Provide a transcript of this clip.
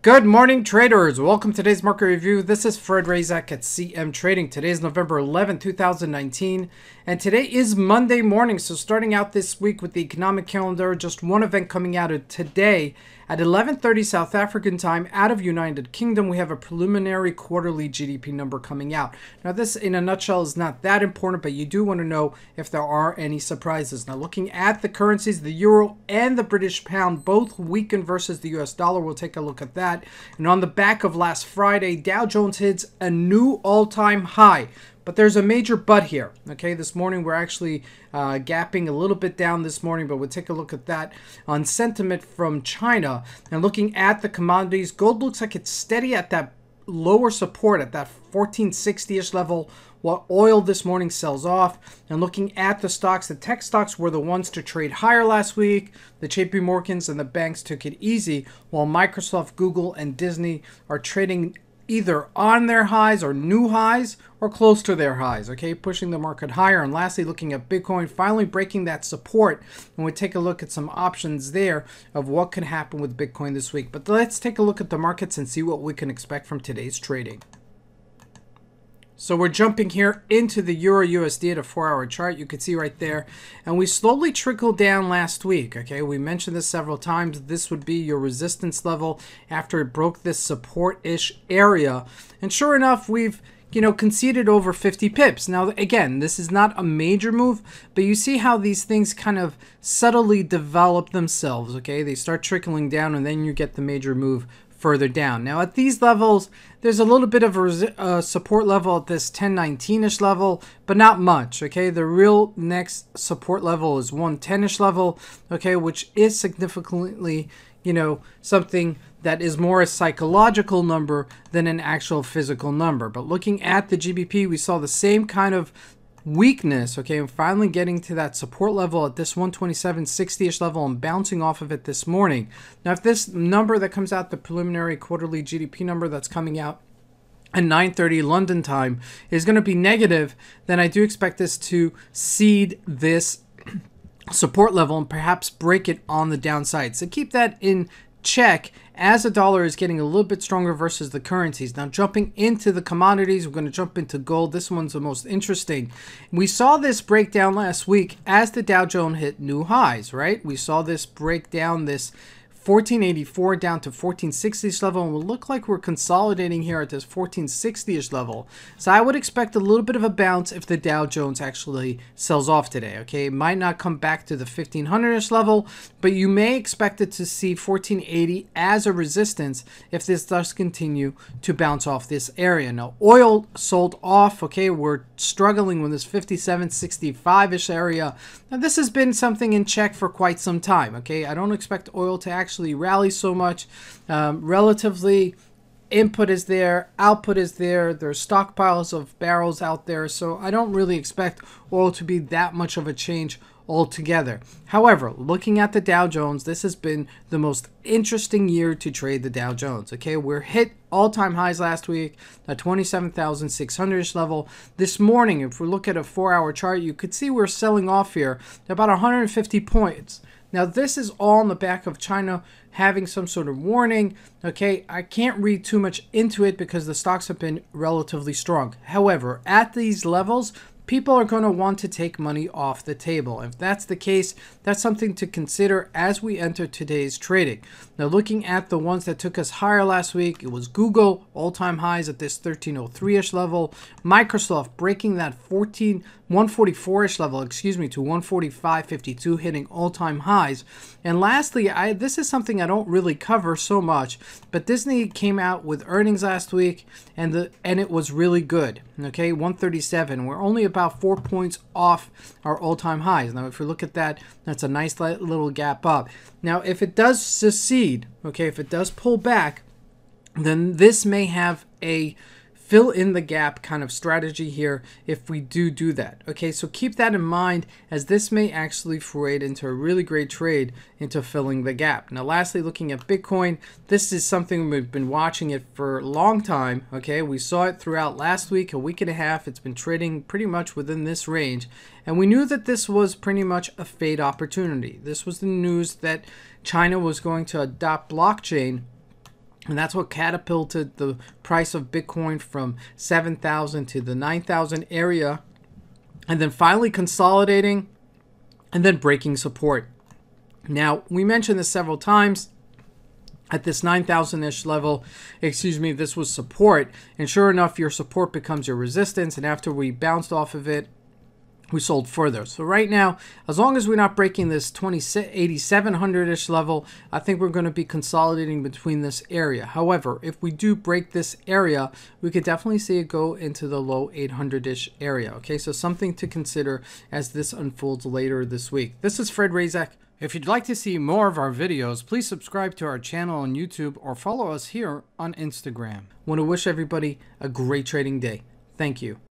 Good morning, traders. Welcome to today's market review. This is Fred Razak at CMtrading. Today is November 11, 2019, and today is Monday morning. So starting out this week with the economic calendar, just one event coming out of today at 11:30 South African time out of United Kingdom. We have a preliminary quarterly GDP number coming out. Now, this in a nutshell is not that important, but you do want to know if there are any surprises. Now, looking at the currencies, the euro and the British pound both weakened versus the US dollar. We'll take a look at that. And on the back of last Friday, Dow Jones hits a new all-time high. But there's a major but here. Okay, this morning we're actually gapping a little bit down this morning, but we'll take a look at that on sentiment from China. And looking at the commodities, gold looks like it's steady at that lower support at that 1460-ish level, while oil this morning sells off. And looking at the stocks, the tech stocks were the ones to trade higher last week. The JP Morgans and the banks took it easy, while Microsoft, Google, and Disney are trading either on their highs or new highs or close to their highs, okay, pushing the market higher. And lastly, looking at Bitcoin finally breaking that support, and we take a look at some options there of what can happen with Bitcoin this week. But let's take a look at the markets and see what we can expect from today's trading. So we're jumping here into the Euro USD at a 4-hour chart. You can see right there. And we slowly trickled down last week. Okay, we mentioned this several times. This would be your resistance level after it broke this support-ish area. And sure enough, we've conceded over 50 pips. Now, again, this is not a major move, but you see how these things kind of subtly develop themselves. Okay, they start trickling down, and then you get the major move further down. Now at these levels, there's a little bit of a support level at this 1019-ish level, but not much. Okay, the real next support level is 110-ish level. Okay, which is significantly, something that is more a psychological number than an actual physical number. But looking at the GBP, we saw the same kind of weakness. Okay, and finally getting to that support level at this 127.60-ish level and bouncing off of it this morning. Now, if this number that comes out, the preliminary quarterly GDP number that's coming out at 9:30 London time, is going to be negative, then I do expect this to cede this support level and perhaps break it on the downside. So keep that in check as the dollar is getting a little bit stronger versus the currencies. Now jumping into the commodities, we're going to jump into gold. This one's the most interesting. We saw this breakdown last week as the Dow Jones hit new highs, right? We saw this break down this 1484 down to 1460-ish level, and will look like we're consolidating here at this 1460-ish level. So I would expect a little bit of a bounce if the Dow Jones actually sells off today. Okay, it might not come back to the 1500-ish level, but you may expect it to see 1480 as a resistance if this does continue to bounce off this area. Now oil sold off. Okay, we're struggling with this 5765-ish area. Now this has been something in check for quite some time. Okay, I don't expect oil to actually rally so much. Relatively, input is there, output is there, there's stockpiles of barrels out there, so I don't really expect oil to be that much of a change altogether. However, looking at the Dow Jones, this has been the most interesting year to trade the Dow Jones. Okay, we're hit all-time highs last week at 27,600-ish level. This morning, if we look at a 4-hour chart, you could see we're selling off here about 150 points. Now, this is all on the back of China having some sort of warning. Okay, I can't read too much into it because the stocks have been relatively strong. However, at these levels, people are going to want to take money off the table. If that's the case, that's something to consider as we enter today's trading. Now, looking at the ones that took us higher last week, it was Google, all-time highs at this 1303-ish level. Microsoft breaking that 144-ish level, to 145.52, hitting all-time highs. And lastly, this is something I don't really cover so much, but Disney came out with earnings last week, and it was really good. Okay, 137. We're only about 4 points off our all-time highs. Now, if you look at that, that's a nice little gap up. Now, if it does secede, okay, if it does pull back, then this may have a fill in the gap kind of strategy here if we do that. Okay, so keep that in mind, as this may actually foray into a really great trade into filling the gap. Now lastly, looking at Bitcoin, this is something we've been watching it for a long time. Okay, we saw it throughout last week, a week and a half. It's been trading pretty much within this range, and we knew that this was pretty much a fade opportunity. This was the news that China was going to adopt blockchain And that's what catapulted the price of Bitcoin from 7,000 to the 9,000 area, and then finally consolidating and then breaking support. Now, we mentioned this several times. At this 9,000-ish level, this was support. And sure enough, your support becomes your resistance. And after we bounced off of it, we sold further. So right now, as long as we're not breaking this 8,700-ish level, I think we're going to be consolidating between this area. However, if we do break this area, we could definitely see it go into the low 800-ish area. Okay, so something to consider as this unfolds later this week. This is Fred Razak. If you'd like to see more of our videos, please subscribe to our channel on YouTube or follow us here on Instagram. I want to wish everybody a great trading day. Thank you.